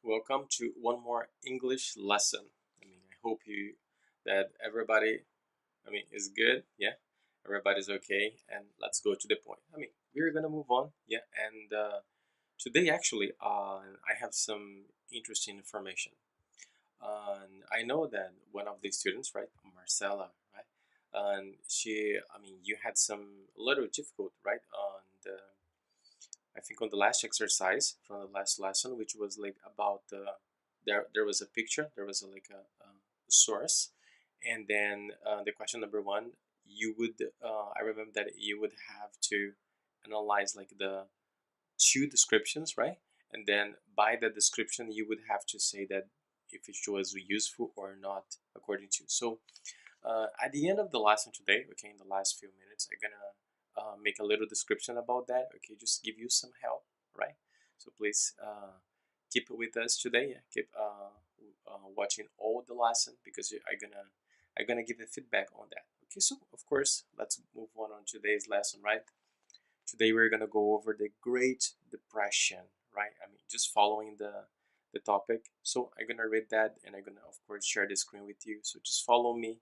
welcome to one more English lesson. I hope you that everybody, is good. Yeah, everybody's okay, and let's go to the point. We're gonna move on. Yeah, and today actually, I have some interesting information. And I know that one of the students, right, Marcella, right, and you had some little difficult, right, on the I think on the last exercise from the last lesson, which was like about there was a picture, there was a source, and then the question number one, you would I remember that you would have to analyze like the two descriptions, right? And then by the description, you would have to say that if it was useful or not according to. So at the end of the lesson today, okay, in the last few minutes, I'm gonna make a little description about that. Okay, just give you some help, right? So please keep with us today. Yeah, keep watching all the lesson because I'm gonna give a feedback on that. Okay, so of course, let's move on today's lesson, right? Today we're gonna go over the Great Depression, right? Just following the topic. So I'm gonna read that and I'm gonna of course share the screen with you. So just follow me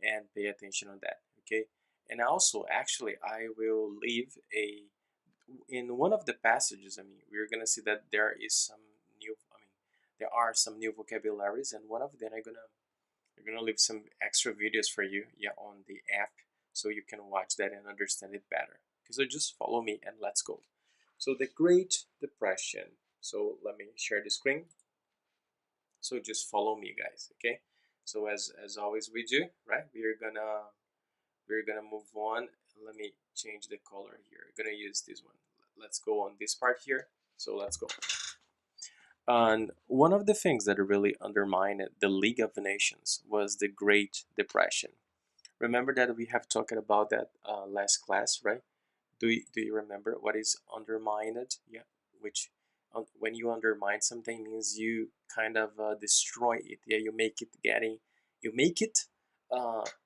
and pay attention on that, okay? And also, actually, I will leave a in one of the passages. We're gonna see that there is some new. There are some new vocabularies, and one of them I'm gonna leave some extra videos for you, yeah, on the app, so you can watch that and understand it better. Okay, so just follow me and let's go. So the Great Depression. So let me share the screen. So just follow me, guys. Okay. So as always we do, right? We're gonna move on. Let me change the color here. I'm gonna use this one. Let's go on this part here. So let's go. And one of the things that really undermined the League of Nations was the Great Depression. Remember that we have talked about that last class, right? Do you remember what is undermined? Yeah, which when you undermine something means you kind of destroy it. Yeah, you make it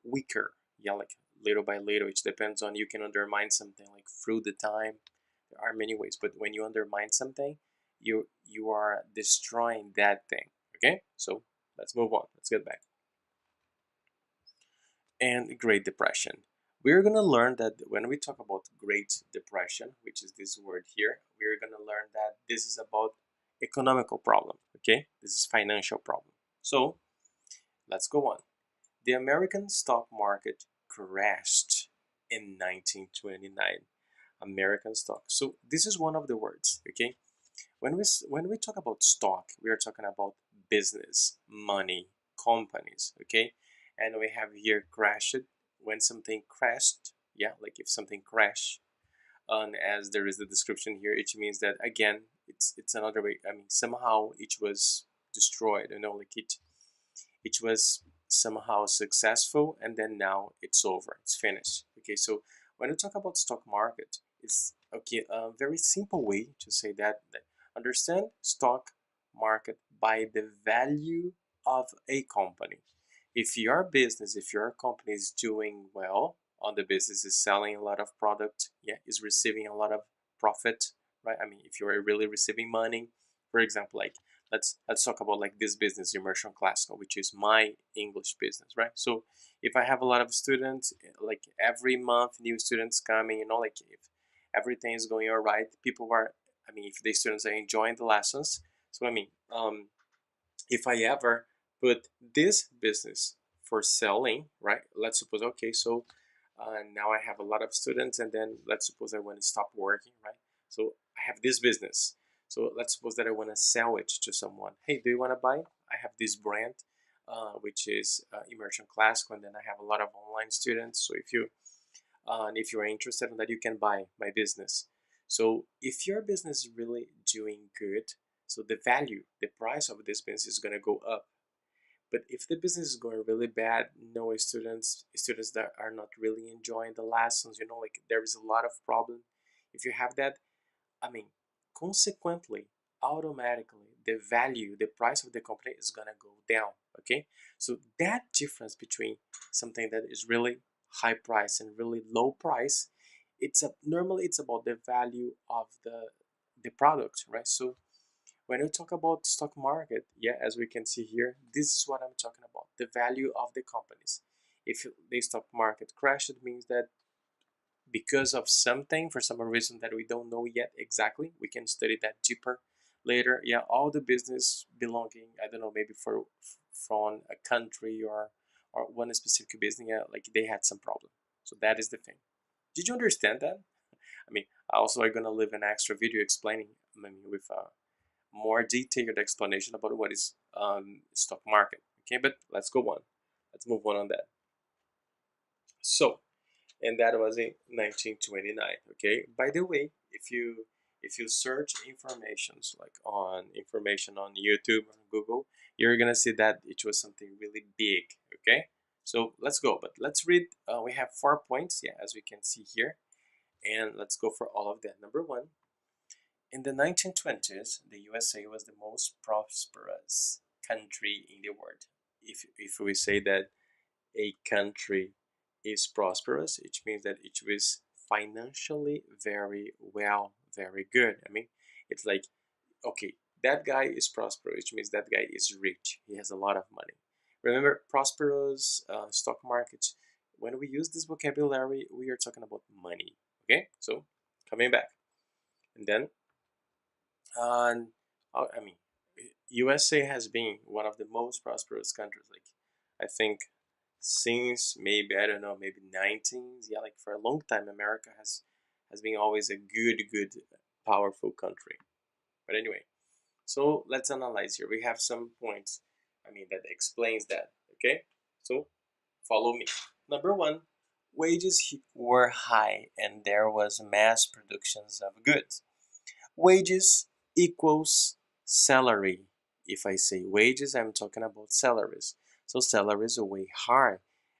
weaker. Yeah, like little by little. It depends on you can undermine something like through the time. There are many ways, but when you undermine something, you are destroying that thing. Okay, so let's move on. Let's get back. And Great Depression. We're going to learn that when we talk about Great Depression, which is this word here, we're going to learn that this is about economical problem, okay? This is financial problem. So let's go on. The American stock market crashed in 1929. American stock. So this is one of the words, okay? When we talk about stock, we are talking about business, money, companies, okay? And we have here crashed when something crashed, yeah, like if something crashed, and as there is the description here, it means that again, it's another way. Somehow it was destroyed, like it was somehow successful, and then now it's over, it's finished. Okay, so when we talk about stock market, it's okay, a very simple way to say that understand stock market by the value of a company. If your business, if your company is doing well on the business, is selling a lot of product, yeah, is receiving a lot of profit, right? If you're really receiving money, for example, like let's talk about like this business, Immersion Classical, which is my English business, right? So if I have a lot of students, like every month new students coming, like if everything is going all right, people are, if the students are enjoying the lessons. So if I ever put this business for selling, right? Let's suppose, okay, so now I have a lot of students, and then let's suppose I want to stop working, right? So I have this business. So let's suppose that I want to sell it to someone. Hey, do you want to buy? I have this brand, which is Immersion Classical, and then I have a lot of online students. So and if you're interested in that, you can buy my business. So if your business is really doing good, so the value, the price of this business is going to go up. But if the business is going really bad, no students that are not really enjoying the lessons, like there is a lot of problem. If you have that, I mean, consequently, automatically, the value, the price of the company is gonna go down. Okay, so that difference between something that is really high price and really low price, normally it's about the value of the product, right? So when we talk about stock market, yeah, as we can see here, this is what I'm talking about, the value of the companies. If the stock market crashed, it means that because of something, for some reason that we don't know yet exactly, we can study that deeper later. Yeah, all the business belonging, I don't know, maybe from a country or one specific business, yeah, like they had some problem. So that is the thing. Did you understand that? I mean, also I'm gonna leave an extra video explaining, I mean, with a more detailed explanation about what is stock market. Okay, but let's go on. Let's move on that. So, and that was in 1929. Okay, by the way, if you search informations like on information on YouTube or Google, you're gonna see that it was something really big. Okay, so let's go, but let's read. We have 4 points, yeah, as we can see here, and let's go for all of them. Number one, in the 1920s, the USA was the most prosperous country in the world. If we say that a country is prosperous, it means that it was financially very well, very good. I mean, it's like, okay, that guy is prosperous, which means that guy is rich. He has a lot of money. Remember, prosperous stock markets. When we use this vocabulary, we are talking about money. Okay, so coming back, and then, I mean, USA has been one of the most prosperous countries. Like, I think since maybe I don't know, maybe 19s, yeah, like for a long time, America has been always a good, powerful country. But anyway, so let's analyze here. We have some points, I mean, that explains that. Okay, so follow me. Number one, wages were high and there was mass productions of goods. Wages equals salary. If I say wages, I'm talking about salaries. So salaries are way high,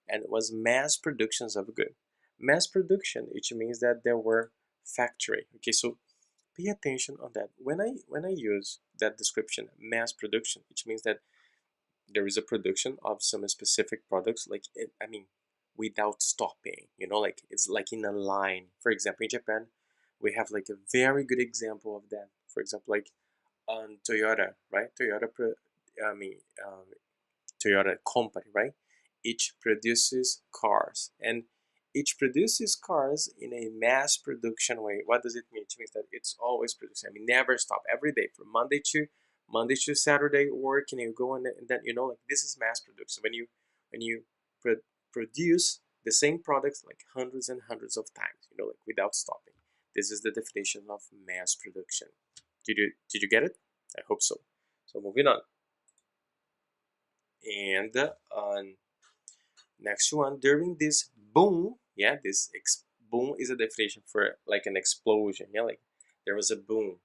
and it was mass productions of good. Mass production, which means that there were factory. Okay, so pay attention on that. When I use that description, mass production, which means that there is a production of some specific products, like I mean, without stopping. You know, like it's like in a line. For example, in Japan, we have like a very good example of that. For example, like on Toyota, right? I mean, Toyota company, right? Each produces cars, and each produces cars in a mass production way. What does it mean? It means that it's always producing. I mean, never stop. Every day from Monday to Saturday work, and you go and then you know, like this is mass production. When you produce the same products like hundreds and hundreds of times, you know, like without stopping. This is the definition of mass production. Did you get it? I hope so. So moving on. And next one, during this boom, yeah, boom is a definition for like an explosion. Yeah, like there was a boom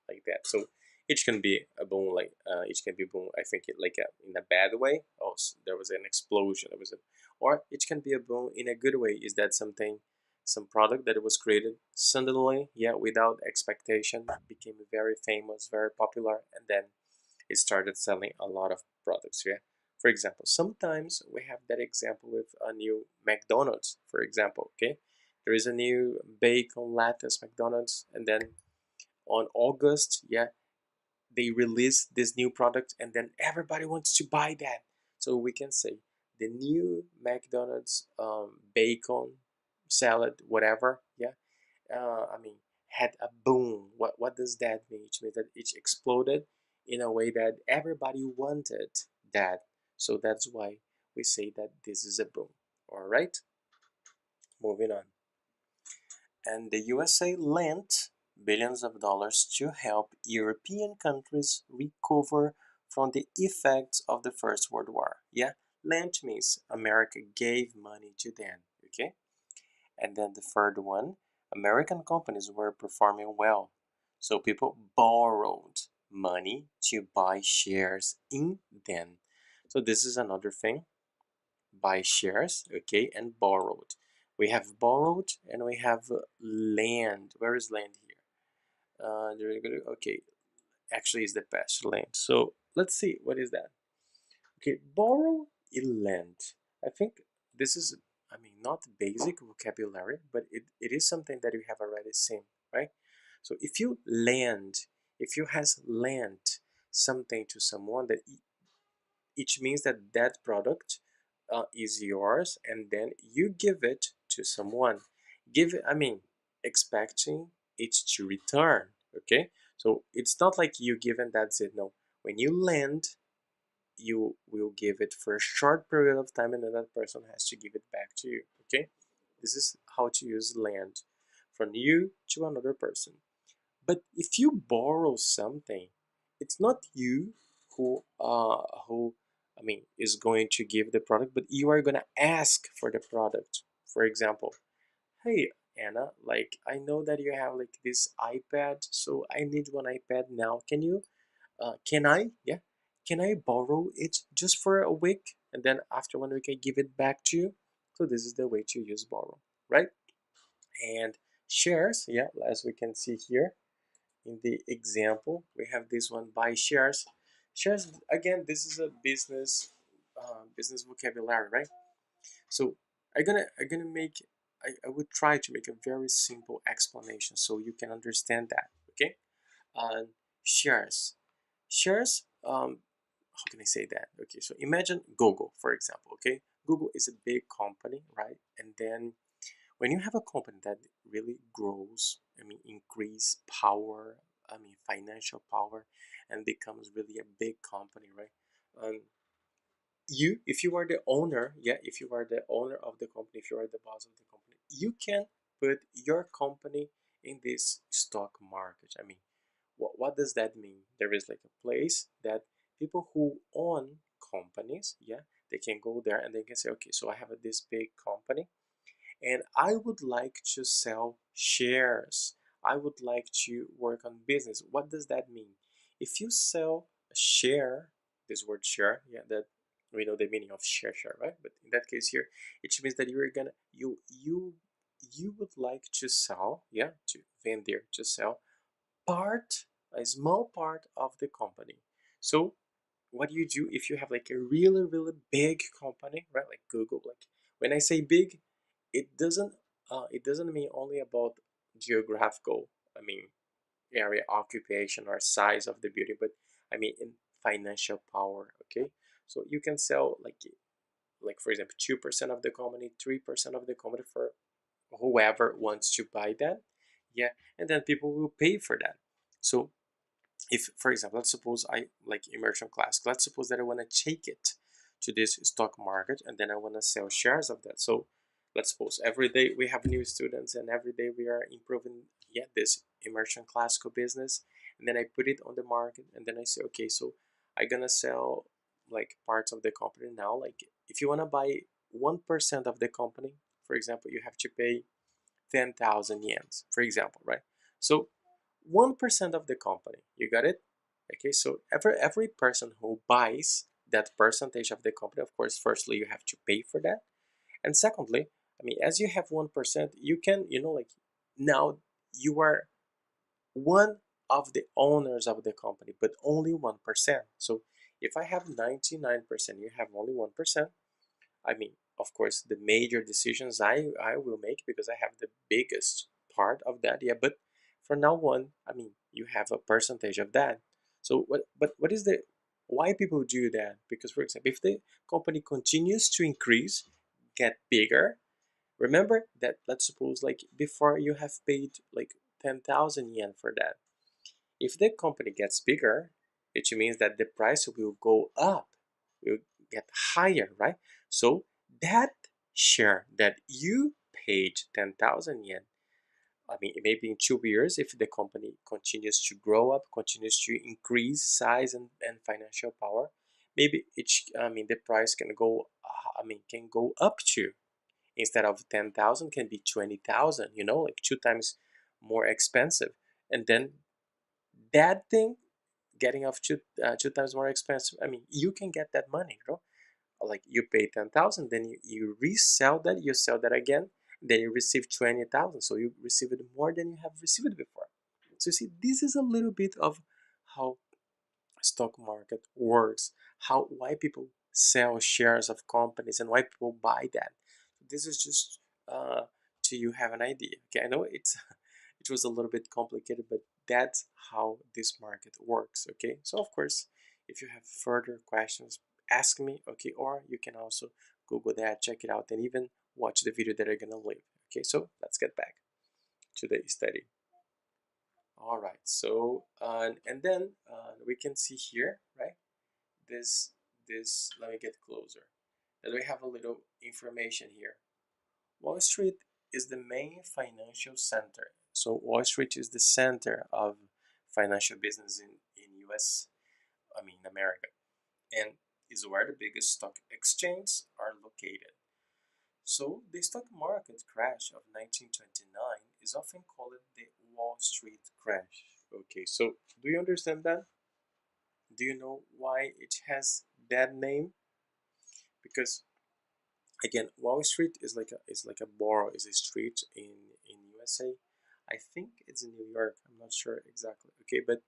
like that. So each can be a boom, like each can be boom. I think it like in a bad way. Oh, there was an explosion. Or each can be a boom in a good way. Is that something, some product that was created suddenly, yeah, without expectation, became very famous, very popular, and then it started selling a lot of products. Yeah. For example, sometimes we have that example with a new McDonald's, for example. Okay, there is a new bacon lettuce McDonald's, and then on August, yeah, they release this new product, and then everybody wants to buy that. So we can say the new McDonald's bacon salad, whatever. Yeah, I mean, had a boom. What does that mean? It means that it exploded in a way that everybody wanted that. So that's why we say that this is a boom. All right, moving on. And the USA lent billions of dollars to help European countries recover from the effects of the First World War. Yeah, lent means America gave money to them. Okay, and then the third one, American companies were performing well. So people borrowed money to buy shares in them. So this is another thing, buy shares, okay, and borrowed. We have borrowed and we have land. Where is land here? Okay, actually is the past land. So let's see, what is that? Okay, borrow in land. I think this is, I mean, not basic vocabulary, but it is something that you have already seen, right? So if you lend, if you has lent something to someone, that it means that that product is yours, and then you give it to someone. Give it, I mean, expecting it to return. Okay, so it's not like you give and that's it. No, when you lend, you will give it for a short period of time, and then that person has to give it back to you. Okay, this is how to use lend from you to another person. But if you borrow something, it's not you who I mean is going to give the product, but you are gonna ask for the product. For example, hey Anna, like I know that you have like this iPad, so I need one iPad now. Can I, yeah, can I borrow it just for a week, and then after 1 week I give it back to you? So this is the way to use borrow, right? And shares, yeah, as we can see here in the example, we have this one, buy shares. Shares, again, this is a business vocabulary, right? So I'm gonna make, I would try to make a very simple explanation so you can understand that. Okay, uh, shares, shares. How can I say that? Okay, so imagine Google, for example. Okay, Google is a big company, right? And then when you have a company that really grows, I mean, increase power, I mean, financial power, and becomes really a big company, right? Um, if you are the owner, yeah, if you are the owner of the company, if you are the boss of the company, you can put your company in this stock market. I mean, what does that mean? There is like a place that people who own companies, yeah, they can go there and they can say, okay, so I have this big company and I would like to sell shares. I would like to work on business. What does that mean? If you sell a share, this word share, yeah, that we know the meaning of share, right? But in that case here, it means that you're gonna you would like to sell, yeah, to vender, to sell part, a small part of the company. So what do you do if you have like a really big company, right? Like Google. Like when I say big, it doesn't mean only about geographical, I mean, area, occupation, or size of the building, but I mean in financial power. Okay, so you can sell like for example 2% of the company, 3% of the company for whoever wants to buy that, yeah, and then people will pay for that. So if for example, let's suppose I like immersion class, let's suppose that I want to take it to this stock market and then I want to sell shares of that. So let's suppose every day we have new students and every day we are improving, yeah, this immersion classical business, and then I put it on the market and then I say, okay, so I'm gonna sell like parts of the company now. Like if you want to buy 1% of the company, for example, you have to pay 10,000 yens, for example, right? So 1% of the company, you got it? Okay, so every person who buys that percentage of the company, of course, firstly, you have to pay for that. And secondly, I mean, as you have 1%, you can, like now you are one of the owners of the company, but only 1%. So if I have 99%, you have only 1%. I mean, of course, the major decisions I will make because I have the biggest part of that. Yeah, but from now on, I mean, you have a percentage of that. So what is the why people do that? Because for example, if the company continues to increase, get bigger, remember that let's suppose like before you have paid like 10,000 yen for that. If the company gets bigger, it means that the price will go up, will get higher, right? So that share that you paid 10,000 yen, I mean, maybe in 2 years, if the company continues to grow up, continues to increase size and financial power, maybe I mean, the price can go, can go up to, instead of 10,000, can be 20,000, like 2 times more expensive. And then that thing getting off 2 times more expensive, I mean, you can get that money, like you pay 10,000, then you resell that, you sell that again, then you receive 20,000, so you receive it more than you have received before. So you see, this is a little bit of how stock market works, how why people sell shares of companies and why people buy that. This is just to you have an idea. Okay, I know it was a little bit complicated, but that's how this market works. Okay, so of course, if you have further questions, ask me. Okay, or you can also Google that, check it out, and even watch the video that I'm gonna leave. Okay, so let's get back to the study. All right, so and then we can see here, right? This let me get closer. And we have a little information here. Wall Street is the main financial center. So Wall Street is the center of financial business in US, I mean America, and is where the biggest stock exchanges are located. So the stock market crash of 1929 is often called the Wall Street crash. Okay, so do you understand that? Do you know why it has that name? Because again, Wall Street is like a borough, is a street in USA. I think it's in New York. I'm not sure exactly. Okay, but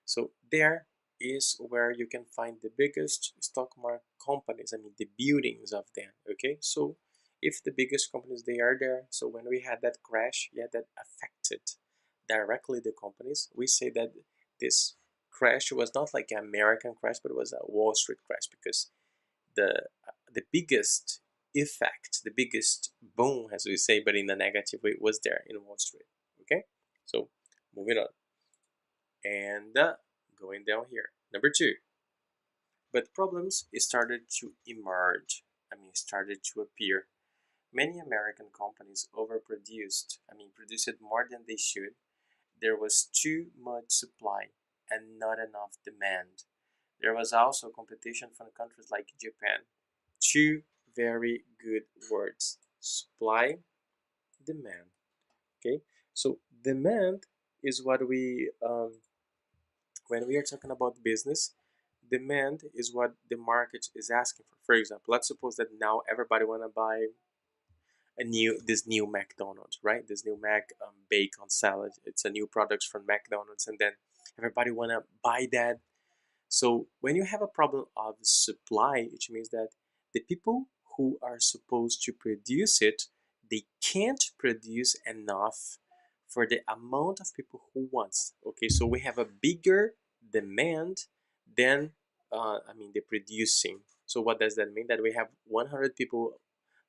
so there is where you can find the biggest stock market companies. I mean, the buildings of them. Okay, so if the biggest companies they are there, so when we had that crash, yeah, that affected directly the companies, we say that this crash was not like an American crash, but it was a Wall Street crash because the biggest effect, the biggest boom, as we say, but in a negative way, was there in Wall Street. Okay, so moving on and going down here. Number two, but problems started to emerge. I mean, started to appear. Many American companies overproduced. I mean, produced more than they should. There was too much supply and not enough demand. There was also competition from countries like Japan. Two very good words: supply, demand. Okay, so demand is what we when we are talking about business, demand is what the market is asking for. For example, let's suppose that now everybody want to buy this new McDonald's, right? This new Mac bacon salad. It's a new product from McDonald's, and then everybody want to buy that. So when you have a problem of supply, which means that the people who are supposed to produce it, they can't produce enough for the amount of people who wants. Okay, so we have a bigger demand than I mean the producing. So what does that mean? That we have 100 people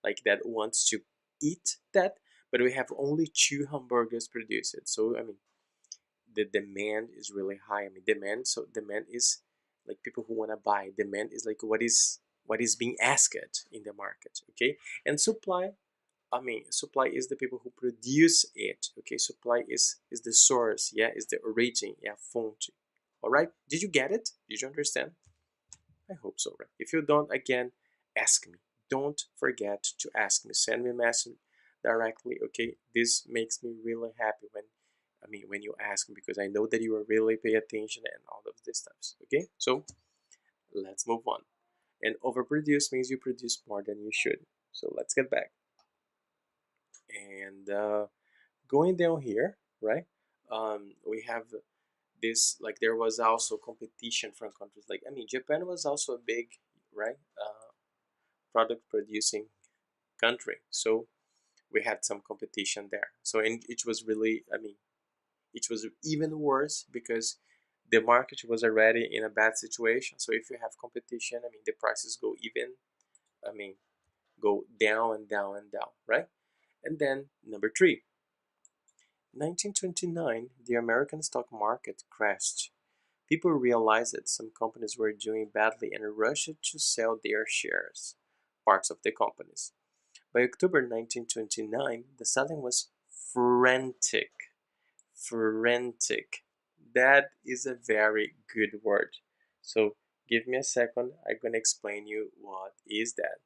like that wants to eat that, but we have only two hamburgers produced. So I mean the demand is really high. I mean demand. So demand is like people who want to buy. Demand is like what is being asked in the market. Okay, and supply. I mean, supply is the people who produce it. Okay, supply is the source. Yeah, is the origin. Yeah, fonte. All right. Did you get it? Did you understand? I hope so. Right. If you don't, again, ask me. Don't forget to ask me. Send me a message directly. Okay, this makes me really happy when when you ask me because I know that you are really pay attention and all of these stuff. Okay, so let's move on. And overproduce means you produce more than you should. So let's get back. And going down here, right? We have this like there was also competition from countries like I mean Japan was also a big right product producing country, so we had some competition there. So and it was really I mean it was even worse because the market was already in a bad situation. So if you have competition, I mean the prices go even I mean go down and down and down, right? And then number three, 1929, the American stock market crashed. People realized that some companies were doing badly and rushed to sell their shares, parts of the companies. By October 1929, the selling was frantic. Frantic. That is a very good word. So give me a second. I'm going to explain you what is that.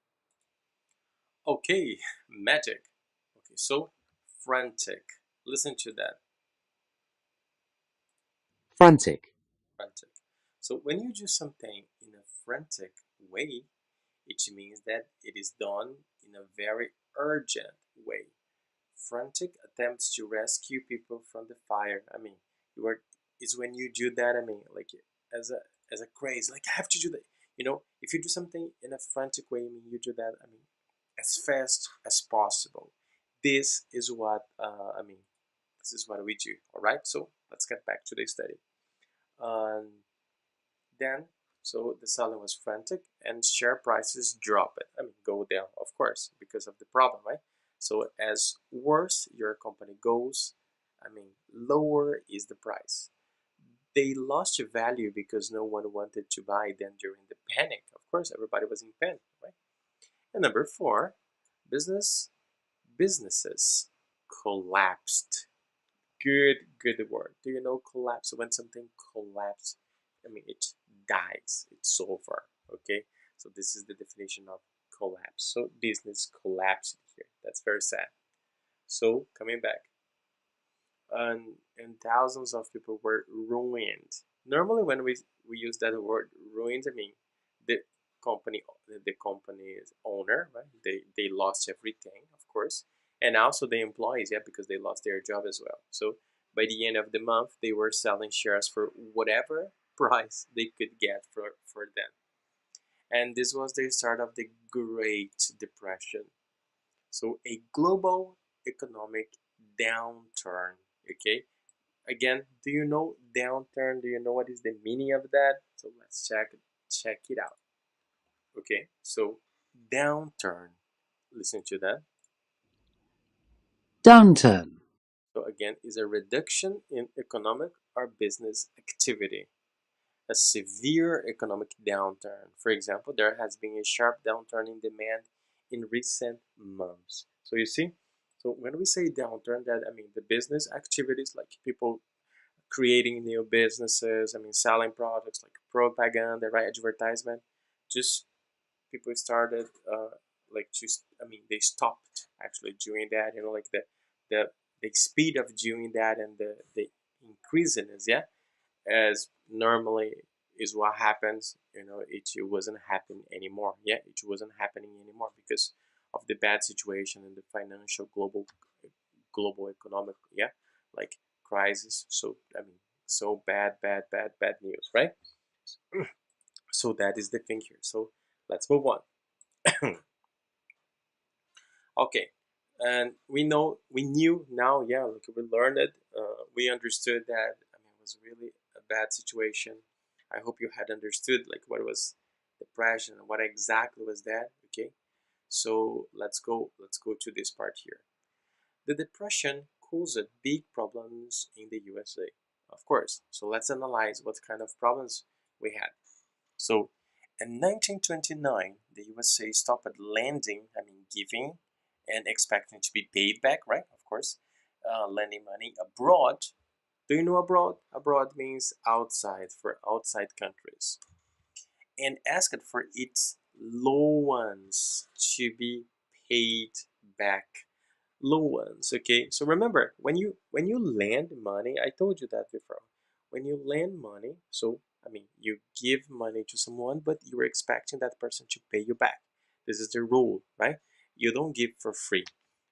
Okay, magic. Okay, so frantic. Listen to that. Frantic. Frantic. So when you do something in a frantic way, it means that it is done in a very urgent way. Frantic attempts to rescue people from the fire. I mean, you are is when you do that. I mean, like as a craze, like I have to do that. You know, if you do something in a frantic way, I mean, you do that. I mean, as fast as possible. This is what I mean. This is what we do. All right, so let's get back to the study. Um, then, so the selling was frantic and share prices dropped. I mean, go down, of course, because of the problem, right? So as worse your company goes, I mean, lower is the price. They lost value because no one wanted to buy them during the panic. Of course, everybody was in panic, right? And number four, businesses collapsed. Good word. Do you know collapse? When something collapses, I mean it dies. It's over. Okay. So this is the definition of collapse. So business collapsed here. That's very sad. So coming back, and thousands of people were ruined. Normally, when we use that word ruined, I mean the the company's owner, right? They lost everything, of course, and also the employees, yeah, because they lost their job as well. So by the end of the month, they were selling shares for whatever price they could get for them. And this was the start of the Great Depression. So a global economic downturn. Okay. Again, do you know downturn? Do you know what is the meaning of that? So let's check it out. Okay. So downturn. Listen to that. Downturn. So again, is a reduction in economic or business activity. A severe economic downturn. For example, there has been a sharp downturn in demand in recent months. So you see, so when we say downturn, that I mean the business activities, like people creating new businesses, I mean selling products like propaganda, right, advertisement, just people started like just I mean they stopped actually doing that. You know, like the the speed of doing that and the increasiness, yeah, as normally is what happens. You know, it wasn't happening anymore. Yeah, it wasn't happening anymore because of the bad situation in the financial global economic, yeah, like crisis. So I mean, so bad news, right? So that is the thing here. So let's move on. Okay, and we knew now, yeah, like we learned it, we understood that, I mean, it was really a bad situation. I hope you had understood like what was depression and what exactly was that. Okay, so let's go to this part here. The depression caused big problems in the USA, of course. So let's analyze what kind of problems we had. So in 1929, the USA stopped lending, I mean giving, and expecting to be paid back, right? Of course, lending money abroad. Do you know abroad? Abroad means outside, for outside countries, and asked for its loans to be paid back. Loans, okay? So remember, when you lend money, I told you that before. When you lend money, so I mean, you give money to someone, but you're expecting that person to pay you back. This is the rule, right? You don't give for free,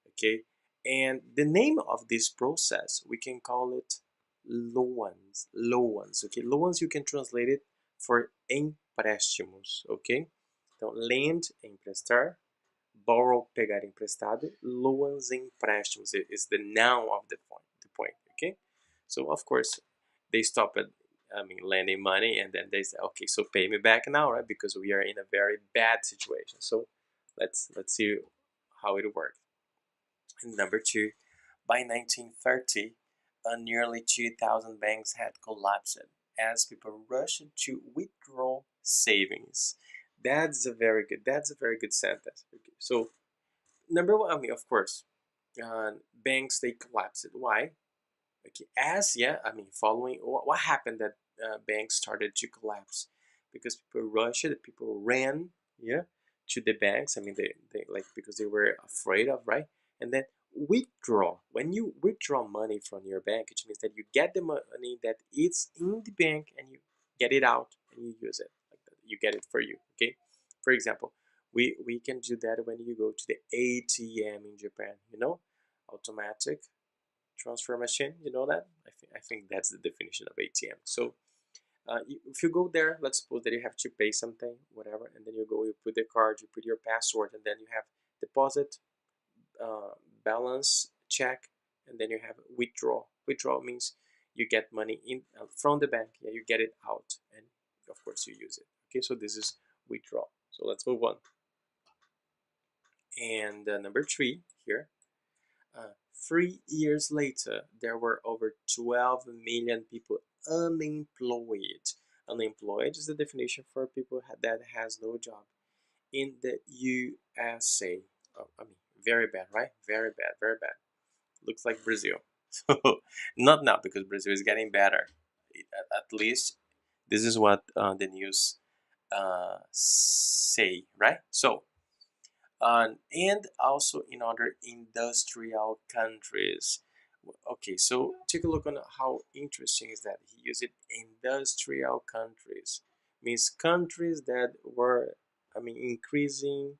okay? And the name of this process, we can call it loans. Loans, okay? Loans, you can translate it for empréstimos, okay? Então, lend, emprestar, borrow, pegar emprestado, loans, empréstimos is the noun of the point, okay? So of course they stopped, I mean, lending money, and then they say, okay, so pay me back now, right? Because we are in a very bad situation. So let's see how it worked. And number two, by 1930, nearly 2,000 banks had collapsed as people rushed to withdraw savings. That's a very good sentence. Okay. So number one, I mean, of course, banks they collapsed. Why? Okay, as yeah, I mean, following what happened that banks started to collapse because people rushed, people ran, yeah, to the banks. I mean, they like because they were afraid of, right, and then withdraw. When you withdraw money from your bank, it means that you get the money that is in the bank and you get it out and you use it like that. You get it for you. Okay, for example, we can do that when you go to the ATM in Japan. You know, automatic transfer machine. You know that? I think that's the definition of ATM. So if you go there, let's suppose that you have to pay something, whatever, and then you go, you put the card, you put your password, and then you have deposit, uh, balance, check, and then you have withdraw. Withdraw means you get money in from the bank. Yeah, you get it out, and of course you use it. Okay, so this is withdraw. So let's move on. And number 3 here. 3 years later, there were over 12 million people unemployed. Unemployed is the definition for people that has no job in the USA. Oh, I mean, very bad, right? Very bad, very bad. Looks like Brazil. So, not now because Brazil is getting better. At least this is what the news say, right? So, and also in other industrial countries. Okay, so take a look on how interesting is that he used it. Industrial countries means countries that were, I mean, increasing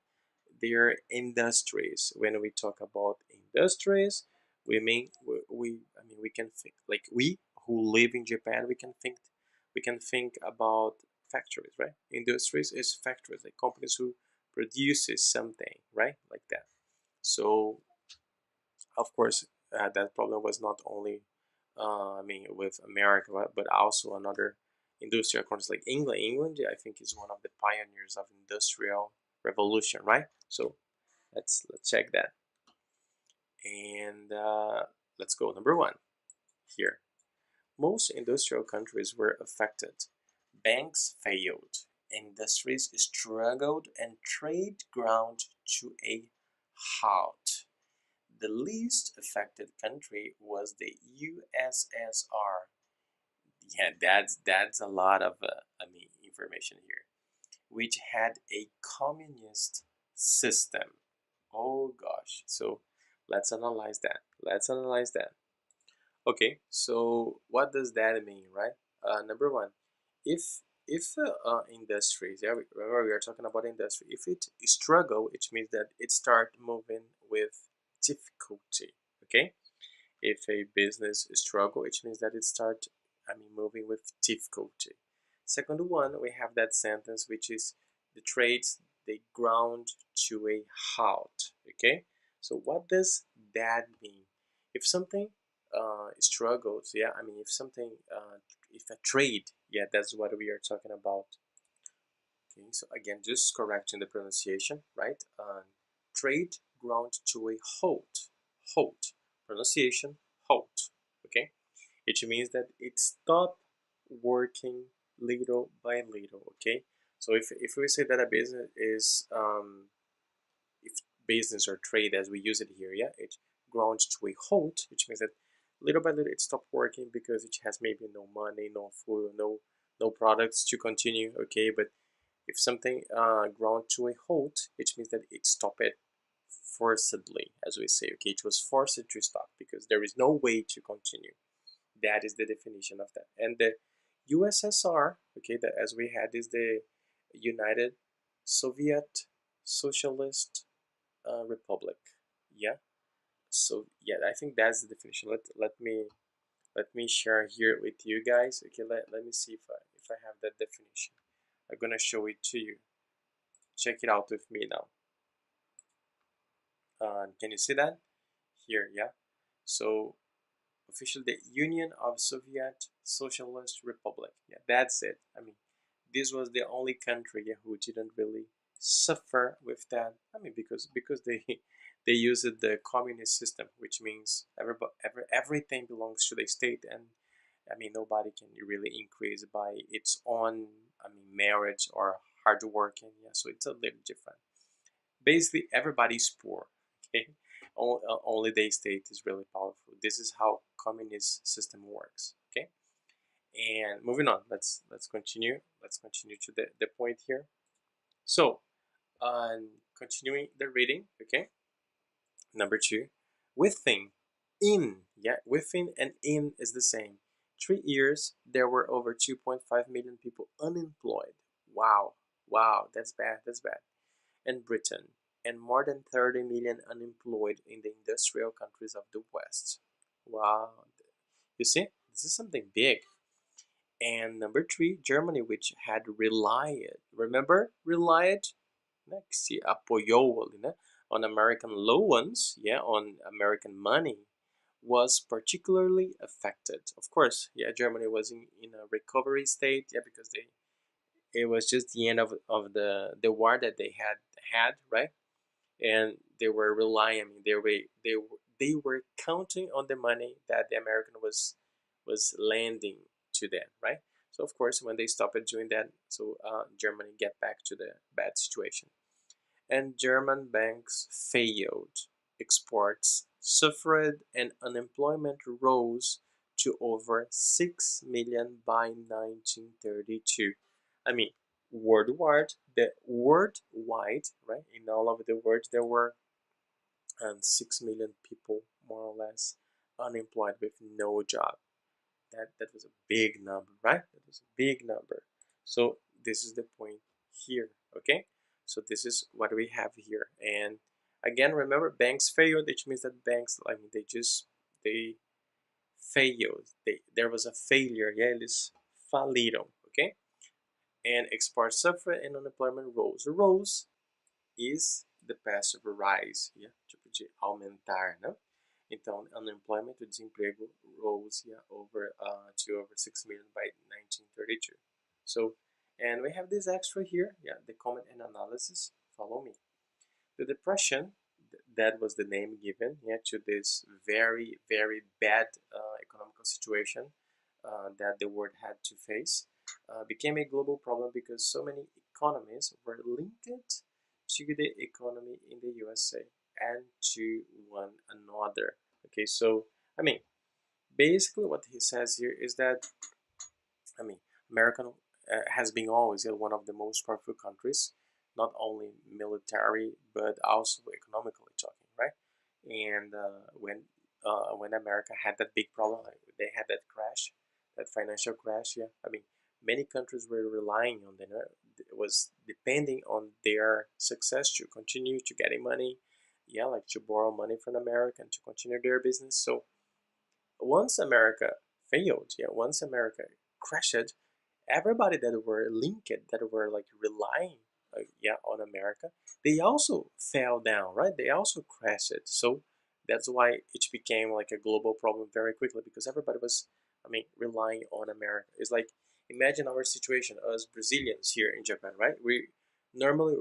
their industries. When we talk about industries, we mean I mean we can think like we who live in Japan, we can think about factories, right? Industries is factories, like companies who produces something, right? Like that. So of course, that problem was not only, I mean, with America, but also another industrial countries like England. England, I think, is one of the pioneers of industrial revolution, right? So let's check that, and let's go number 1 here. Most industrial countries were affected. Banks failed, industries struggled, and trade ground to a halt. The least affected country was the USSR. Yeah, that's a lot of I mean information here, which had a communist system. Oh gosh. So let's analyze that. Let's analyze that. Okay, so what does that mean, right? Number 1, if industries, yeah, remember we are talking about industry. If it struggle, it means that it start moving with difficulty. Okay, if a business struggle, it means that it start, I mean, moving with difficulty. Second one, we have that sentence which is the trades they ground to a halt. Okay, so what does that mean? If something struggles, yeah, I mean, if something, if a trade, yeah, that's what we are talking about. Okay, so again, just correcting the pronunciation, right? Trade ground to a halt. Halt. Pronunciation, halt. Okay? It means that it stopped working little by little. Okay? So if we say that a business is, if business or trade as we use it here, yeah, it ground to a halt, which means that little by little it stopped working because it has maybe no money, no food, no products to continue. Okay, but if something ground to a halt, it means that it stopped it forcibly, as we say. Okay, it was forced to stop because there is no way to continue. That is the definition of that. And the USSR, okay, that as we had is the United Soviet Socialist Republic. Yeah. So yeah, I think that's the definition. Let me share here with you guys. Okay, let me see if I have that definition. I'm gonna show it to you. Check it out with me now. Can you see that here? Yeah. So officially the Union of Soviet Socialist Republic. Yeah, that's it. I mean, this was the only country, yeah, who didn't really suffer with that. I mean, because they they used the communist system, which means everything belongs to the state, and I mean nobody can really increase by its own, I mean, merit or hard working. Yeah, so it's a little different. Basically, everybody's poor. Okay, only the state is really powerful. This is how communist system works. Okay, and moving on. Let's continue. Let's continue to the point here. So, continuing the reading. Okay, number 2, within, in, yeah, within and in is the same. 3 years there were over 2.5 million people unemployed. Wow, wow, that's bad. That's bad. In Britain, and more than 30 million unemployed in the industrial countries of the West. Wow. You see, this is something big. And number 3, Germany, which had relied, remember, relied, né, que se apoiou ali, né, on American loans, yeah, on American money, was particularly affected. Of course, yeah, Germany was in a recovery state, yeah, because it was just the end of the war that they had, right? And they were relying, I mean, they were counting on the money that the American was lending to them, right? So of course, when they stopped doing that, so Germany get back to the bad situation, and German banks failed. Exports suffered, and unemployment rose to over 6 million by 1932. I mean, worldwide, right? In all of the world, there were 6 million people, more or less, unemployed with no job. That was a big number, right? That was a big number. So this is the point here, okay? So this is what we have here. And again, remember, banks failed, which means that banks, I mean, they failed. There was a failure, yeah, eles faliram, okay? And export suffered and unemployment rose. Rose is the passive rise, yeah? Tipo de aumentar, né? Então, unemployment, o desemprego, rose, yeah, to over 6 million by 1932. So, and we have this extra here, yeah, the comment and analysis. Follow me. The depression, that was the name given, yeah, to this very, very bad economical situation that the world had to face, became a global problem because so many economies were linked to the economy in the USA and to one another. Okay, so I mean, basically what he says here is that, I mean, America has been always one of the most powerful countries, not only military but also economically talking, right? And when America had that big problem, like they had that crash, that financial crash. Yeah, I mean, many countries were relying on them. It was depending on their success to continue to getting money. Yeah, like to borrow money from America and to continue their business. So once America failed, yeah, once America crashed, everybody that were linked, that were like relying, yeah, on America, they also fell down, right? They also crashed. So that's why it became like a global problem very quickly because everybody was, I mean, relying on America. It's like imagine our situation as Brazilians here in Japan, right? We normally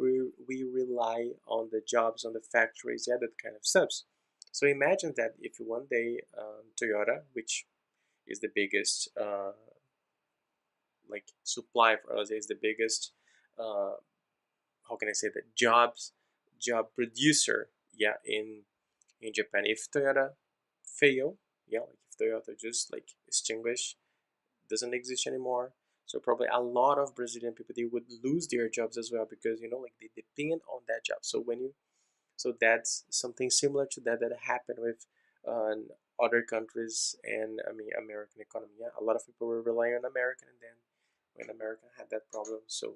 we rely on the jobs, on the factories, yeah, that kind of stuff. So imagine that if one day Toyota, which is the biggest like supply for us, is the biggest uh, how can I say that, job producer, yeah, in Japan. If Toyota fail, yeah, like if Toyota just like extinguish, doesn't exist anymore, so probably a lot of Brazilian people, they would lose their jobs as well because like they depend on that job. So when you so that's something similar to that happened with uh, other countries, and I mean American economy. Yeah, a lot of people were relying on American, and then when America had that problem, so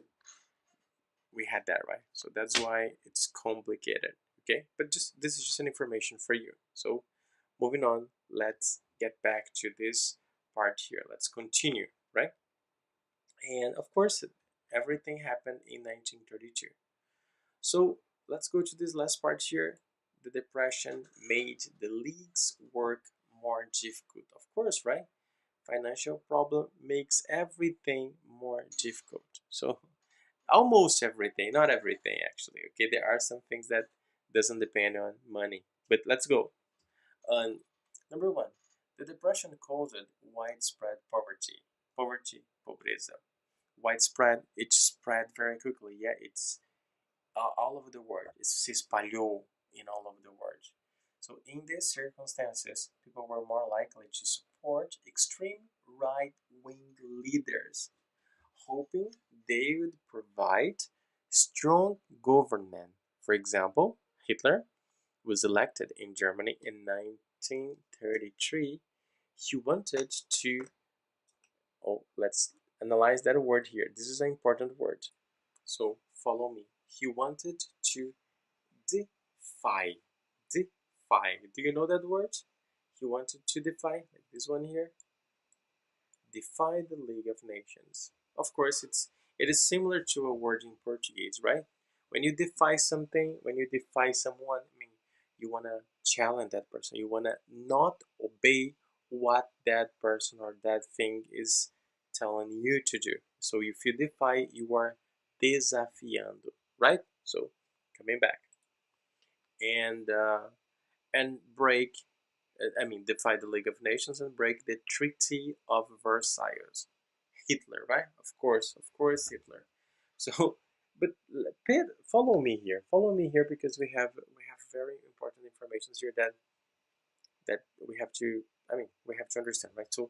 we had that, right. So that's why it's complicated. Okay, but just this is just an information for you. So moving on, let's get back to this part here. Let's continue, right? And of course, everything happened in 1932. So let's go to this last part here. The depression made the league's work more difficult. Of course, right? Financial problem makes everything more difficult. So almost everything, not everything actually. Okay, there are some things that doesn't depend on money. But let's go. Number one, the depression caused widespread poverty. Pobreza. Widespread, it spread very quickly. Yeah, it's all over the world. It se espalhou in all over the world. So in these circumstances, people were more likely to support extreme right-wing leaders, hoping they would provide strong government. For example, Hitler was elected in Germany in 1933. He wanted to, let's analyze that word here. This is an important word. So follow me. He wanted to defy. Defy. Do you know that word? He wanted to defy, like this one here. Defy the League of Nations. Of course, it is similar to a word in Portuguese, right? When you defy something, when you defy someone, I mean, you want to challenge that person, you want to not obey what that person or that thing is telling you to do. So if you defy, you are desafiando, right? So coming back and break, defy the League of Nations and break the Treaty of Versailles. Hitler, right? Of course, Hitler. So, but follow me here. Follow me here because we have very important information here that we have to. We have to understand, right? So,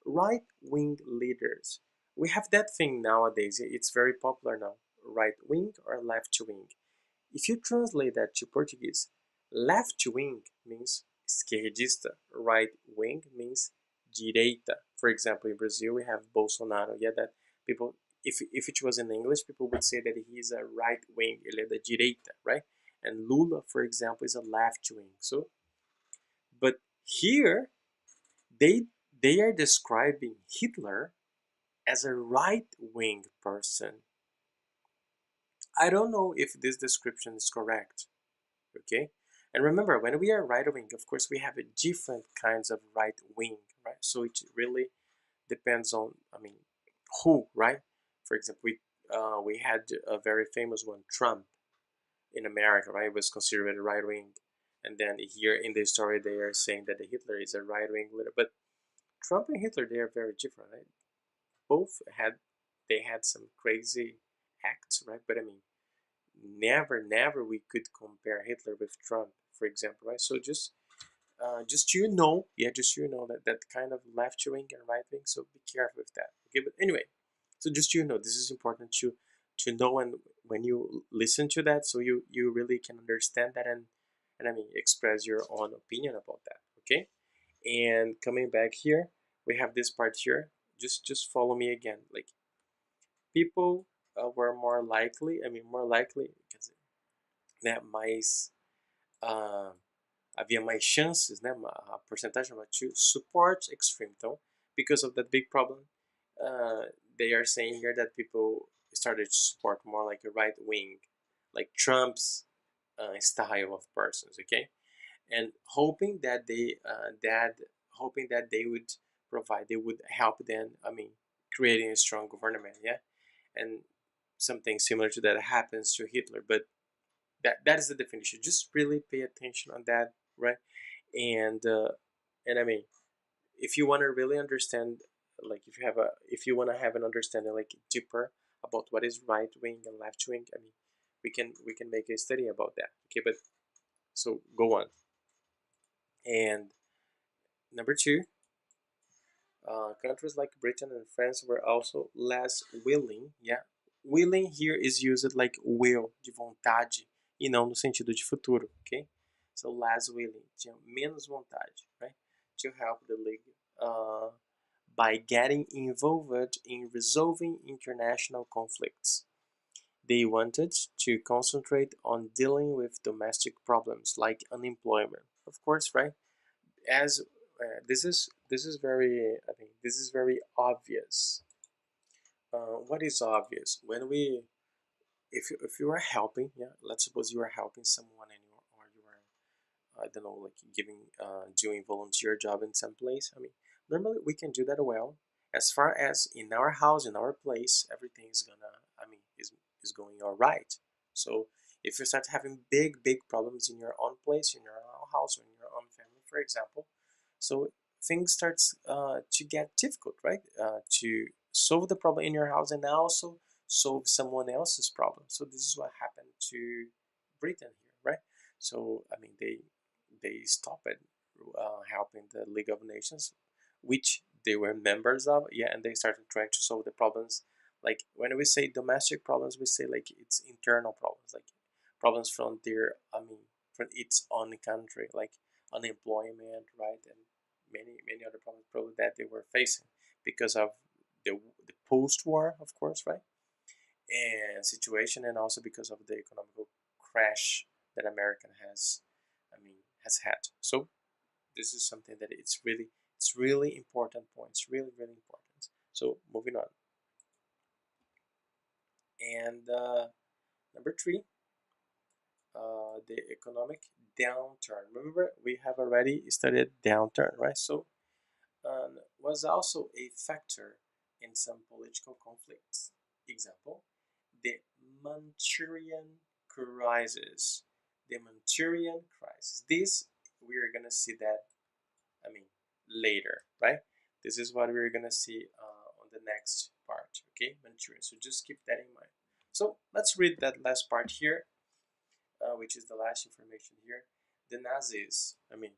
right wing leaders. We have that thing nowadays. It's very popular now. Right wing or left wing. If you translate that to Portuguese, left wing means esquerdista, right wing means direita. For example, in Brazil, we have Bolsonaro. Yeah, that people, if it was in English, people would say that he's a right wing, ele é da direita, right? And Lula, for example, is a left wing. So, but here they they are describing Hitler as a right wing person. I don't know if this description is correct. Okay, and remember, when we are right wing, of course we have a different kinds of right wing, right? So it really depends on, who, right? For example, we had a very famous one, Trump, in America, right? Was considered a right wing, and then here in the story they are saying that the Hitler is a right wing leader. But Trump and Hitler, they are very different, right? Both had, they had some crazy acts, right? But never we could compare Hitler with Trump, for example, right? So just you know, yeah, just you know that kind of left wing and right wing. So be careful with that. Okay, but anyway, so just you know, this is important to know, and when you listen to that, so you really can understand that and express your own opinion about that. Okay, and coming back here, we have this part here. Just follow me again. Like people were more likely, more likely, né, mais uh, havia mais chances, né, a porcentagem to support extreme. Então, because of that big problem, they are saying here that people started to support more like a right wing, like Trump's style of persons. Okay, and hoping that they would provide, they would help them. Creating a strong government. Yeah, and something similar to that happens to Hitler, but that is the definition. Just really pay attention on that, right? And if you want to really understand, like if you want to have an understanding like deeper about what is right wing and left wing, we can make a study about that. Okay, but so go on. And number two, countries like Britain and France were also less willing. Yeah, willing here is used like will, de vontade, e não no sentido de futuro, ok? So less willing, tinha menos vontade, right? To help the league by getting involved in resolving international conflicts. They wanted to concentrate on dealing with domestic problems like unemployment. Of course, right? As this is very, this is very obvious. What is obvious when we, if you are helping, yeah, let's suppose you are helping someone and you are, I don't know, like giving doing volunteer job in some place. Normally we can do that well, as far as in our house, in our place, everything is gonna, is going all right. So if you start having big problems in your own place, in your own house, or in your own family, for example, so things starts to get difficult, right? To solve the problem in your house and also solve someone else's problem. So this is what happened to Britain here, right? So they stopped helping the League of Nations, which they were members of, yeah, and they started trying to solve the problems. Like when we say domestic problems, we say like it's internal problems, like problems from their, from its own country, like unemployment, right, and many other problems probably that they were facing because of the post-war, of course, right, and situation, and also because of the economical crash that America has had. So this is something that it's really important point. It's really important. So moving on, and number three, the economic downturn. Remember, we have already studied downturn, right? So, was also a factor in some political conflicts. Example, the Manchurian crisis. The Manchurian crisis. This, we are gonna see that, I mean, later, right? This is what we're gonna see on the next part, okay? Manchurian. So just keep that in mind. So let's read that last part here, which is the last information here. The Nazis, I mean,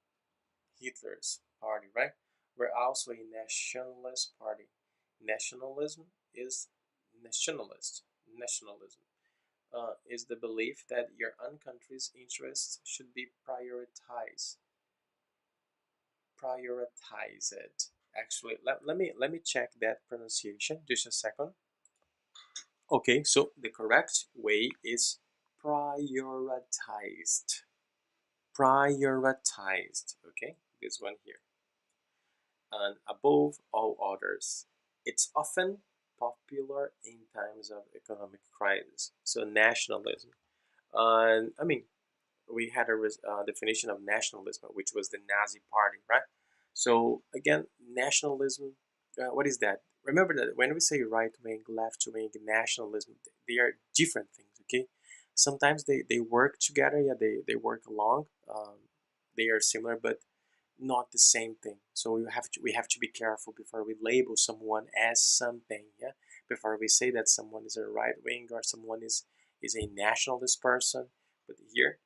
Hitler's party, right? Were also a nationalist party. Nationalism is nationalist. Nationalism is the belief that your own country's interests should be prioritized. Prioritized. Actually, let me check that pronunciation. Just a second. Okay, so the correct way is prioritized. Prioritized. Okay, this one here. And above all others. It's often popular in times of economic crisis. So nationalism. And I mean, we had a definition of nationalism, which was the Nazi party, right? So again, nationalism. What is that? Remember that when we say right wing, left wing, nationalism, they are different things. Okay, sometimes they work together. Yeah, they work along. They are similar, but not the same thing. So we have to be careful before we label someone as something. Yeah, before we say that someone is a right wing or someone is a nationalist person. But here,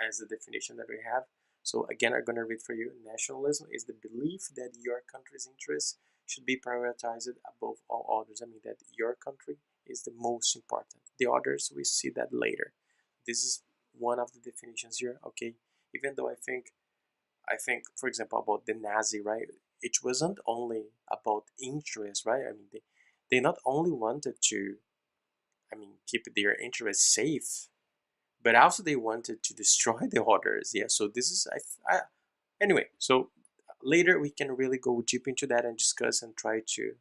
as the definition that we have. So again, I'm going to read for you. Nationalism is the belief that your country's interests should be prioritized above all others. I mean that your country is the most important. The others, we see that later. This is one of the definitions here. Okay, even though I think, for example, about the Nazi, right? It wasn't only about interest, right? I mean, they not only wanted to, I mean, keep their interests safe, but also they wanted to destroy the others. Yeah. So this is, anyway. So later we can really go deep into that and discuss and try to,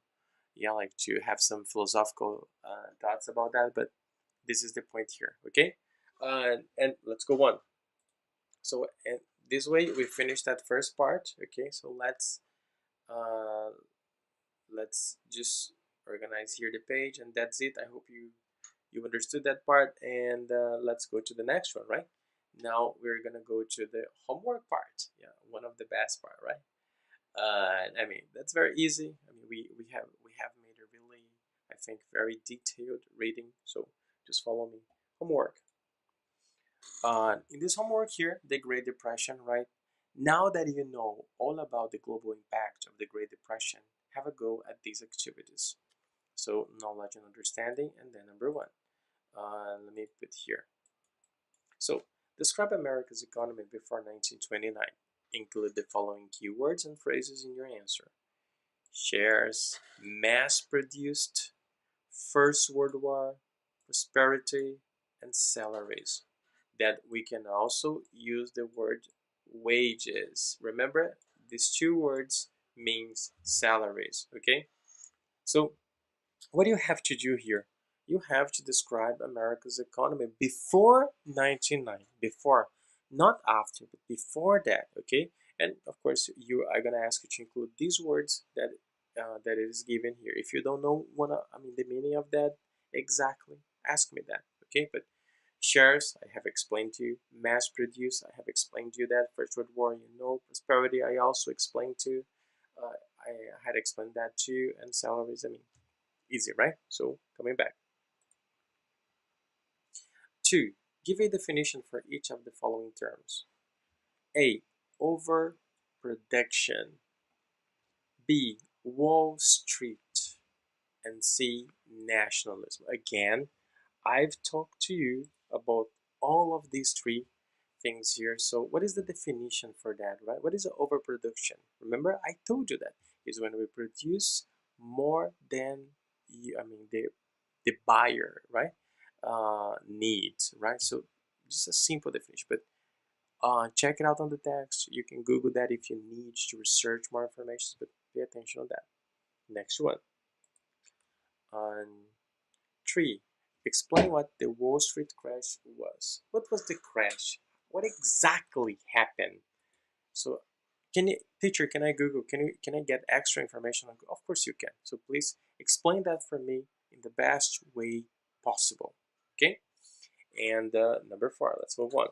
yeah, like to have some philosophical thoughts about that. But this is the point here. Okay. And let's go on. So and this way we finish that first part. Okay, so uh, let's just organize here the page, and that's it. I hope you understood that part, and let's go to the next one. Right now we're gonna go to the homework part. Yeah, one of the best part, right? I mean that's very easy. I mean we have made a really, I think, very detailed reading. So just follow me. Homework. In this homework here, the Great Depression, right? Now that you know all about the global impact of the Great Depression, have a go at these activities. So, knowledge and understanding, and then number one. Let me put here. So, describe America's economy before 1929. Include the following keywords and phrases in your answer: shares, mass produced, First World War, prosperity, and salaries. That we can also use the word wages. Remember, these two words means salaries, okay? So what do you have to do here? You have to describe America's economy before 1990, before, not after, but before that, okay? And of course, you are gonna ask you to include these words that it is given here. If you don't know the meaning of that exactly, ask me that, okay? But shares, I have explained to you. Mass produce, I have explained to you that. First World War, you know. Prosperity, I also explained to. I had explained that too. And salaries, I mean, easy, right? So coming back. 2. Give a definition for each of the following terms. A. Overproduction. B. Wall Street. And C. Nationalism. Again, I've talked to you about all of these three things here. So what is the definition for that, right? What is overproduction? Remember, I told you that is when we produce more than the buyer, right? Needs, right? So just a simple definition, but check it out on the text. You can Google that if you need to research more information, but pay attention on that. Next one. On 3. explain what the Wall Street crash was. What was the crash? What exactly happened? So, can you, teacher? Can I Google? Can I get extra information on Google? Of course you can. So please explain that for me in the best way possible. Okay. And number 4. Let's move on.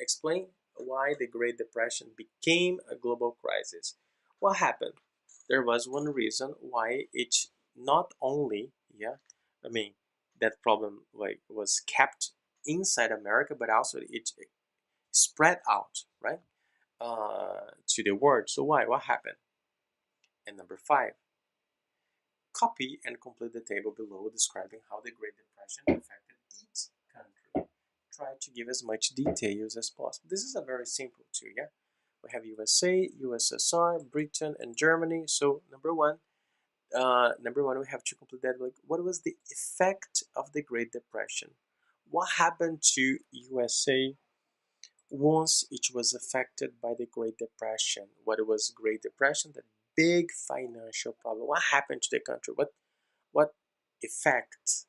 Explain why the Great Depression became a global crisis. What happened? There was one reason why it not only, I mean, that problem like was kept inside America, but also it spread out, right, to the world. So why? What happened? And number 5, copy and complete the table below describing how the Great Depression affected each country. Try to give as much details as possible. This is a very simple too, yeah? We have USA, USSR, Britain, and Germany. So number one, we have to complete that. Like, what was the effect of the Great Depression? What happened to USA once it was affected by the Great Depression? What was Great Depression? The big financial problem. What happened to the country? What effect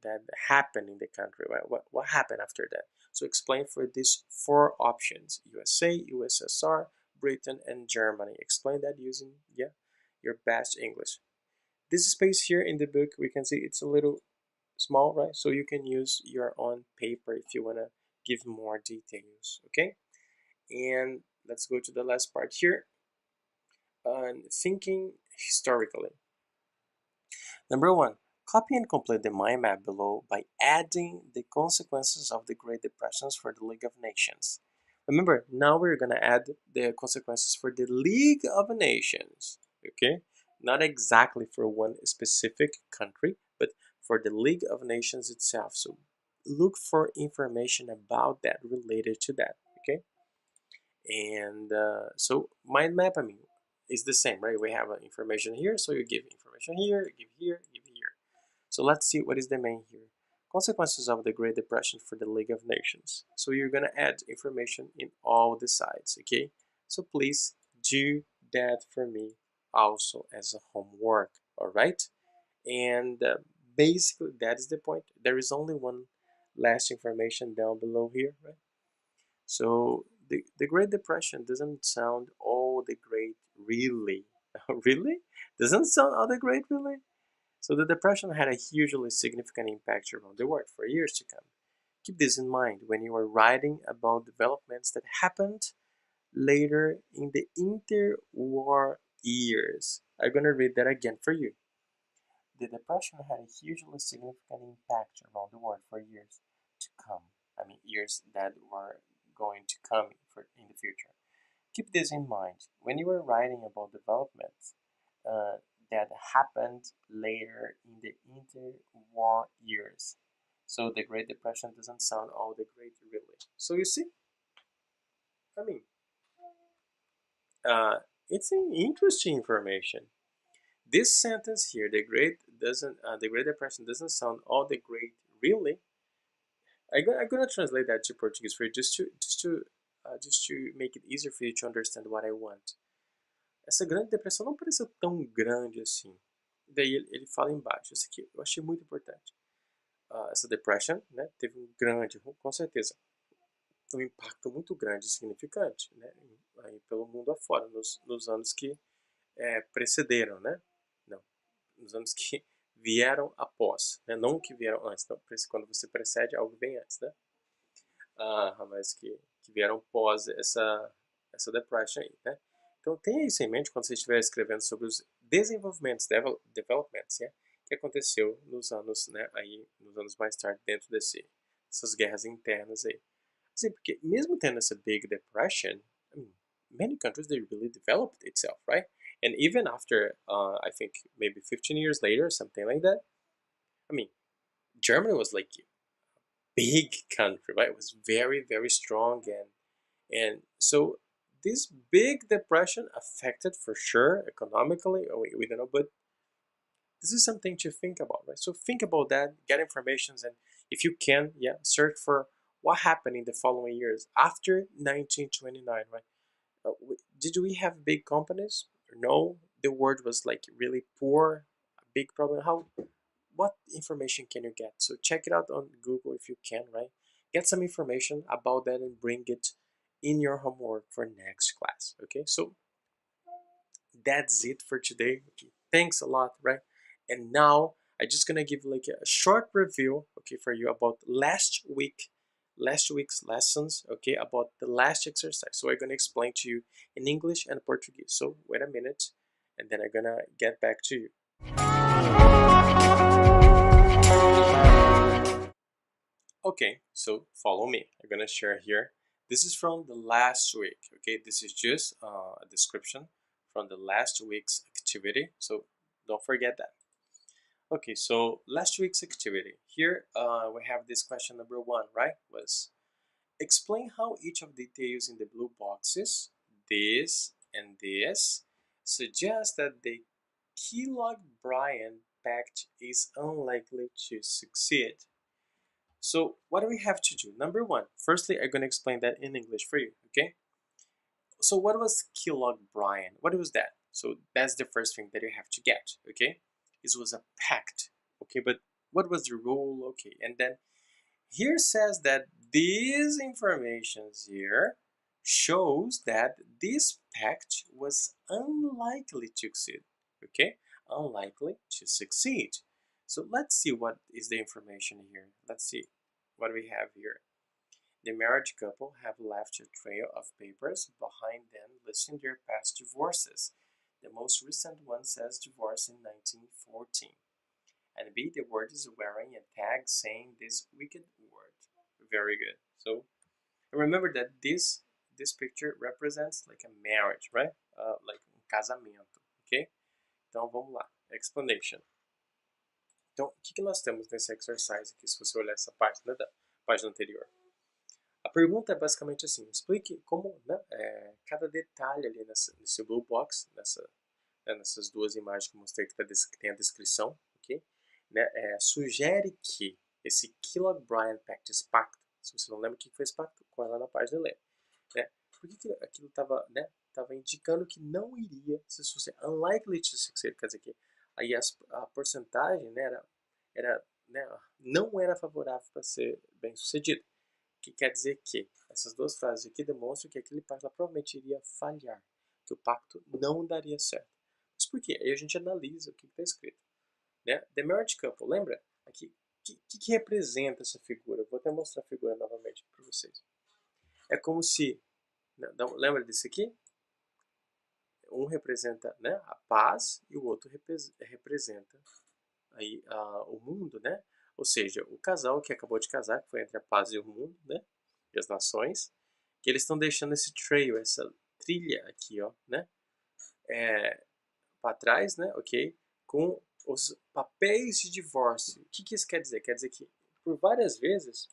that happened in the country? What happened after that? So explain for these 4 options: USA, USSR, Britain, and Germany. Explain that using your best English. This space here in the book, we can see it's a little small, right? So you can use your own paper if you want to give more details, okay? And let's go to the last part here. Thinking historically. Number 1, copy and complete the mind map below by adding the consequences of the Great Depressions for the League of Nations. Remember, now we're going to add the consequences for the League of Nations, okay? Not exactly for one specific country, but for the League of Nations itself. So look for information about that related to that, okay? And so mind map, I mean, is the same, right? We have information here, so you give information here, give here, give here. So let's see what is the main here. Consequences of the Great Depression for the League of Nations. So you're gonna add information in all the sides, okay? So please do that for me also as a homework, all right? And basically that is the point. There is only one last information down below here, right? So the Great Depression doesn't sound all the great, really. Really? Doesn't sound all the great, really? So the Depression had a hugely significant impact around the world for years to come. Keep this in mind when you are writing about developments that happened later in the interwar years. I'm going to read that again for you. The Depression had a hugely significant impact around the world for years to come. I mean, years that were going to come in the future. Keep this in mind when you are writing about developments that happened later in the interwar years. So the Great Depression doesn't sound all the great, really. So you see, I mean, it's an interesting information. This sentence here, the Great Depression doesn't sound all the great, really. I'm gonna translate that to Portuguese for you, just to make it easier for you to understand what I want. Essa grande depressão não pareceu tão grande assim. Daí ele fala embaixo, isso aqui eu achei muito importante. Essa depression, né, teve um grande, com certeza, um impacto muito grande e significante, né, aí pelo mundo afora, nos anos que precederam, né? Não, nos anos que vieram após, né? Não que vieram antes, não, quando você precede, algo vem antes, né? Mas que vieram após essa depression aí, né? Então tenha isso em mente quando você estiver escrevendo sobre os desenvolvimentos, developments, né, que aconteceu nos anos, né, aí nos anos mais tarde dentro dessas guerras internas aí. Assim, porque mesmo tendo essa big depression, I mean, many countries they really developed itself, right? And even after, I think maybe 15 years later, something like that. I mean, Germany was like a big country, right? It was very, very strong, and so this big depression affected for sure economically. We don't know, but this is something to think about, right? So think about that, get information, and if you can, search for what happened in the following years after 1929, right? Did we have big companies? No, the world was like really poor, a big problem. How what information can you get? So check it out on Google if you can, right? Get some information about that and bring it in your homework for next class. Okay, so that's it for today. Okay, thanks a lot, right? And now I'm just gonna give like a short review, okay, for you about last week's lessons, okay, about the last exercise. So I'm gonna explain to you in English and Portuguese. So wait a minute, and then I'm gonna get back to you. Okay, so follow me. I'm gonna share here. This is from the last week. Okay, this is just a description from the last week's activity. So don't forget that. Okay, so last week's activity. Here we have this question number 1, right? Was explain how each of the details in the blue boxes, this and this, suggest that the Kellogg Briand pact is unlikely to succeed. So what do we have to do? Number 1, firstly, I'm going to explain that in English for you, okay? So what was Kellogg Briand? What was that? So that's the first thing that you have to get, okay? It was a pact, okay? But what was the rule? Okay, and then here says that these informations here shows that this pact was unlikely to succeed, okay? Unlikely to succeed. So let's see what is the information here. Let's see what we have here. The married couple have left a trail of papers behind them listing their past divorces. The most recent one says divorce in 1914. And B, the word is wearing a tag saying this wicked word. Very good. So remember that this picture represents like a marriage, right? Like um casamento, ok? Então vamos lá, explanation. Então, o que nós temos nesse exercise aqui, se você olhar essa página da página anterior? A pergunta é basicamente assim, explique como, né, cada detalhe ali nesse blue box, nessas duas imagens que eu mostrei que tem a descrição, ok? Né, sugere que esse Kellogg Briand Pact, esse pacto, se você não lembra o que foi esse pacto, corre lá na página e lê. Né? Por que aquilo estava, né, indicando que não iria, se fosse unlikely to succeed, quer dizer que aí a porcentagem, né, né, não era favorável para ser bem sucedido. Que quer dizer que essas duas frases aqui demonstram que aquele pacto provavelmente iria falhar, que o pacto não daria certo. Mas por quê? Aí a gente analisa o que está escrito. Né? The marriage couple, lembra? Aqui, o que representa essa figura? Vou até mostrar a figura novamente para vocês. É como se, né, lembra desse aqui? Um representa, né, a paz e o outro representa aí, o mundo, né? Ou seja, o casal que acabou de casar, que foi entre a paz e o mundo, né? E as nações, que eles estão deixando esse trail, essa trilha aqui, ó, né? Para trás, né? Ok? Com os papéis de divórcio. O que isso quer dizer? Quer dizer que, por várias vezes,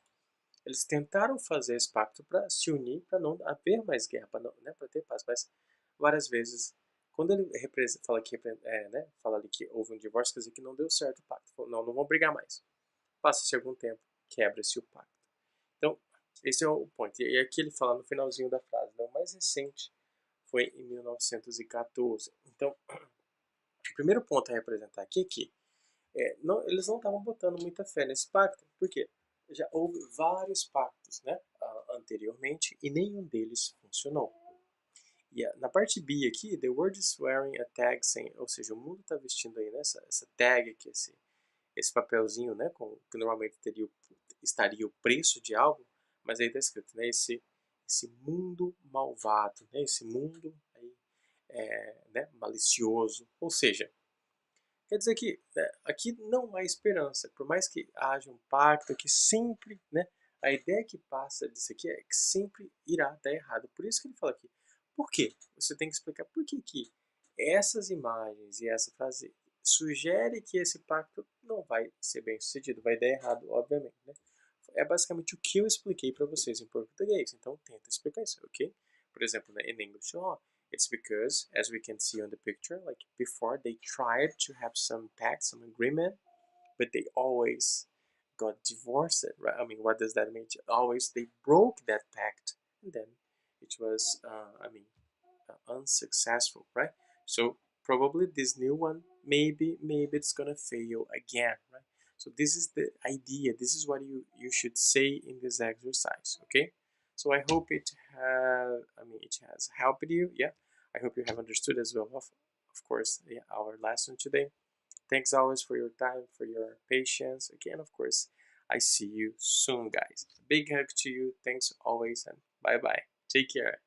eles tentaram fazer esse pacto para se unir, para não haver mais guerra, para né, ter paz. Mas, várias vezes, quando ele fala, né, fala ali que houve um divórcio, quer dizer que não deu certo o pacto. Falou, não vão brigar mais. Passa-se algum tempo, quebra-se o pacto. Então, esse é o ponto. E aqui ele fala no finalzinho da frase, né, o mais recente foi em 1914. Então, o primeiro ponto a representar aqui é que eles não estavam botando muita fé nesse pacto. Por quê? Já houve vários pactos, né, anteriormente e nenhum deles funcionou. E na parte B aqui, the word is wearing a tag saying, ou seja, o mundo está vestindo aí, né, essa tag aqui, esse papelzinho, né, que normalmente estaria o preço de algo, mas aí está escrito, né, esse mundo malvado, né, esse mundo aí, né, malicioso, ou seja, quer dizer que, né, aqui não há esperança, por mais que haja um pacto que sempre, né, a ideia que passa disso aqui é que sempre irá dar errado. Por isso que ele fala aqui. Por quê? Você tem que explicar por que essas imagens e essa frase sugere que esse pacto não vai ser bem sucedido, vai dar errado, obviamente. Né? É basicamente o que eu expliquei para vocês em português, então tenta explicar isso, ok? Por exemplo, né, in English, it's because, as we can see on the picture, like before they tried to have some pact, some agreement, but they always got divorced, right? I mean, what does that mean? Always they broke that pact, and then it was, unsuccessful, right? So probably this new one maybe it's gonna fail again, right? So this is the idea. This is what you should say in this exercise, okay? So I hope it have I mean it has helped you. Yeah, I hope you have understood as well, of course, yeah, our lesson today. Thanks always for your time, for your patience. Again, of course, I see you soon, guys. Big hug to you. Thanks always, and bye bye. Take care.